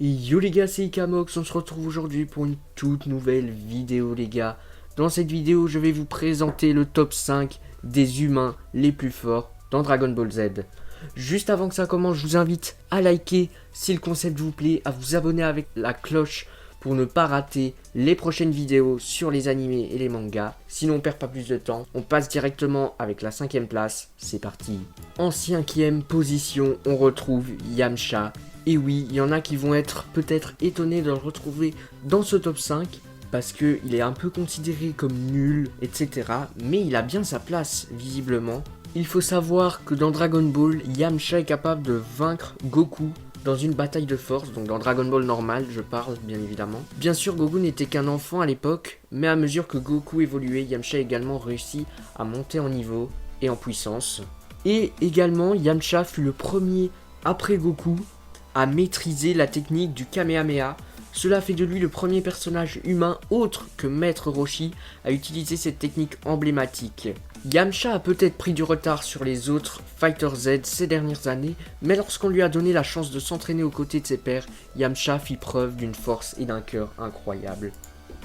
Yo les gars, c'est Ikamox, on se retrouve aujourd'hui pour une toute nouvelle vidéo les gars. Dans cette vidéo, je vais vous présenter le top 5 des humains les plus forts dans Dragon Ball Z. Juste avant que ça commence, je vous invite à liker si le concept vous plaît, à vous abonner avec la cloche pour ne pas rater les prochaines vidéos sur les animés et les mangas. Sinon on perd pas plus de temps, on passe directement avec la 5ème place, c'est parti. En 5ème position, on retrouve Yamcha. Et oui, il y en a qui vont être peut-être étonnés de le retrouver dans ce top 5 parce qu'il est un peu considéré comme nul, etc. Mais il a bien sa place, visiblement. Il faut savoir que dans Dragon Ball, Yamcha est capable de vaincre Goku dans une bataille de force, donc dans Dragon Ball normal, je parle bien évidemment. Bien sûr, Goku n'était qu'un enfant à l'époque, mais à mesure que Goku évoluait, Yamcha a également réussi à monter en niveau et en puissance. Et également, Yamcha fut le premier, après Goku, à maîtriser la technique du Kamehameha. Cela fait de lui le premier personnage humain autre que Maître Roshi à utiliser cette technique emblématique. Yamcha a peut-être pris du retard sur les autres Fighter Z ces dernières années, mais lorsqu'on lui a donné la chance de s'entraîner aux côtés de ses pairs, Yamcha fit preuve d'une force et d'un cœur incroyables.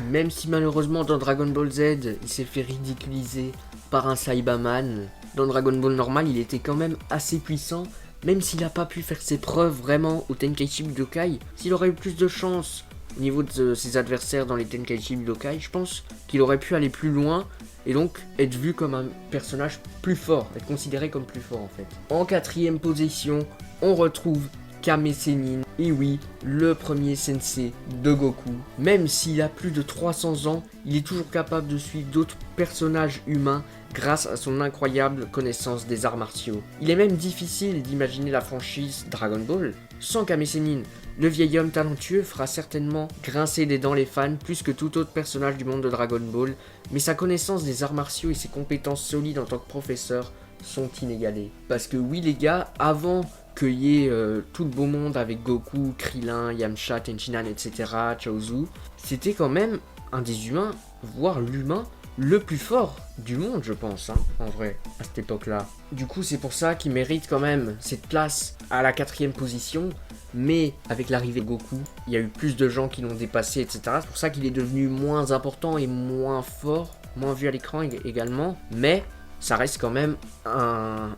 Même si malheureusement dans Dragon Ball Z, il s'est fait ridiculiser par un Saibaman, dans Dragon Ball normal il était quand même assez puissant. Même s'il n'a pas pu faire ses preuves vraiment au Tenkaichi Budokai, s'il aurait eu plus de chance au niveau de ses adversaires dans les Tenkaichi Budokai, je pense qu'il aurait pu aller plus loin et donc être vu comme un personnage plus fort, être considéré comme plus fort en fait. En 4ème position, on retrouve Kame Sennin, et oui, le premier sensei de Goku. Même s'il a plus de 300 ans, il est toujours capable de suivre d'autres personnages humains grâce à son incroyable connaissance des arts martiaux. Il est même difficile d'imaginer la franchise Dragon Ball sans Kame Sennin. Le vieil homme talentueux fera certainement grincer des dents les fans plus que tout autre personnage du monde de Dragon Ball, mais sa connaissance des arts martiaux et ses compétences solides en tant que professeur sont inégalées. Parce que oui les gars, avant qu'il y ait tout le beau monde avec Goku, Krillin, Yamcha, Tenshinhan, etc., Chaozu, c'était quand même un des humains, voire l'humain le plus fort du monde, je pense, hein, en vrai, à cette époque-là. Du coup, c'est pour ça qu'il mérite quand même cette place à la 4ème position, mais avec l'arrivée de Goku, il y a eu plus de gens qui l'ont dépassé, etc. C'est pour ça qu'il est devenu moins important et moins fort, moins vu à l'écran également, mais ça reste quand même un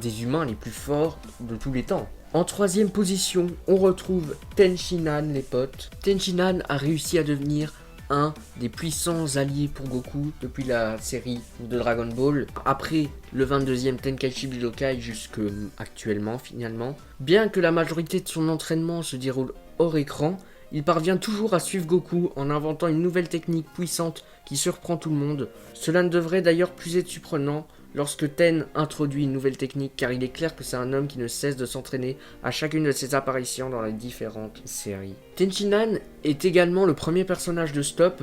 des humains les plus forts de tous les temps. En 3ème position, on retrouve Tenshinhan, les potes. Tenshinhan a réussi à devenir un des puissants alliés pour Goku depuis la série de Dragon Ball, après le 22e Tenkaichi Budokai jusque actuellement finalement. Bien que la majorité de son entraînement se déroule hors écran, il parvient toujours à suivre Goku en inventant une nouvelle technique puissante qui surprend tout le monde. Cela ne devrait d'ailleurs plus être surprenant lorsque Ten introduit une nouvelle technique, car il est clair que c'est un homme qui ne cesse de s'entraîner à chacune de ses apparitions dans les différentes séries. Tenshinhan est également le premier personnage de Stop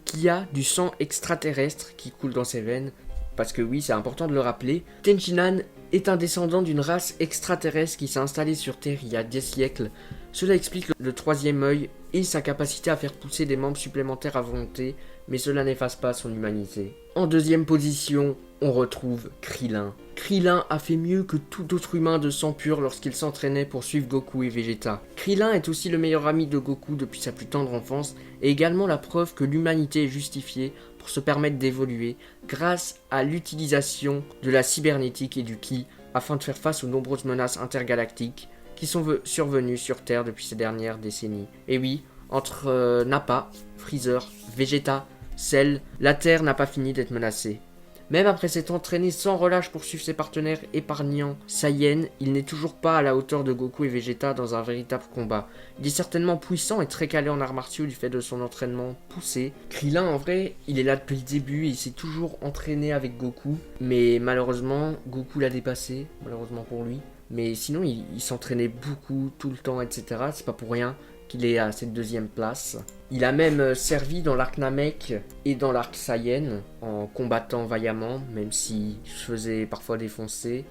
qui a du sang extraterrestre qui coule dans ses veines, parce que oui, c'est important de le rappeler. Tenshinhan est un descendant d'une race extraterrestre qui s'est installée sur Terre il y a des siècles. Cela explique le 3e œil et sa capacité à faire pousser des membres supplémentaires à volonté, mais cela n'efface pas son humanité. En 2ème position, on retrouve Krillin. Krillin a fait mieux que tout autre humain de sang pur lorsqu'il s'entraînait pour suivre Goku et Vegeta. Krillin est aussi le meilleur ami de Goku depuis sa plus tendre enfance et également la preuve que l'humanité est justifiée pour se permettre d'évoluer grâce à l'utilisation de la cybernétique et du ki afin de faire face aux nombreuses menaces intergalactiques qui sont survenues sur Terre depuis ces dernières décennies. Et oui, entre Nappa, Freezer, Vegeta, Cell, la Terre n'a pas fini d'être menacée. Même après s'être entraîné sans relâche pour suivre ses partenaires épargnant Saiyan, il n'est toujours pas à la hauteur de Goku et Vegeta dans un véritable combat. Il est certainement puissant et très calé en arts martiaux du fait de son entraînement poussé. Krillin en vrai, il est là depuis le début et il s'est toujours entraîné avec Goku. Mais malheureusement, Goku l'a dépassé, malheureusement pour lui. Mais sinon, il s'entraînait beaucoup, tout le temps, etc. C'est pas pour rien qu'il est à cette 2ème place. Il a même servi dans l'arc Namek et dans l'arc Saiyan en combattant vaillamment, même s'il se faisait parfois défoncer.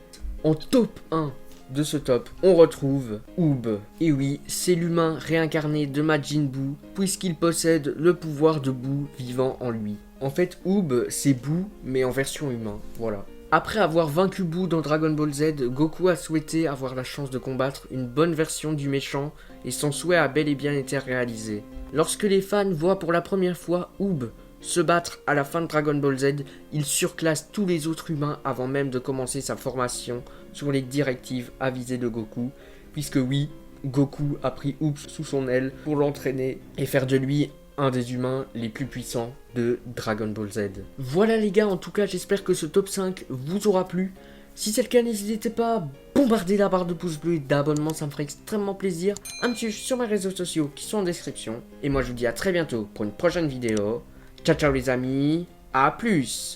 En top 1 de ce top, on retrouve Oob. Et oui, c'est l'humain réincarné de Majin Buu, puisqu'il possède le pouvoir de Buu vivant en lui. En fait, Oob, c'est Buu, mais en version humain, voilà. Après avoir vaincu Boo dans Dragon Ball Z, Goku a souhaité avoir la chance de combattre une bonne version du méchant et son souhait a bel et bien été réalisé. Lorsque les fans voient pour la première fois Oob se battre à la fin de Dragon Ball Z, il surclasse tous les autres humains avant même de commencer sa formation sur les directives avisées de Goku, puisque oui, Goku a pris Oob sous son aile pour l'entraîner et faire de lui un des humains les plus puissants de Dragon Ball Z. Voilà les gars, en tout cas j'espère que ce top 5 vous aura plu. Si c'est le cas, n'hésitez pas à bombarder la barre de pouces bleus et d'abonnement, ça me ferait extrêmement plaisir. Un petit sur mes réseaux sociaux qui sont en description. Et moi je vous dis à très bientôt pour une prochaine vidéo. Ciao ciao les amis, à plus.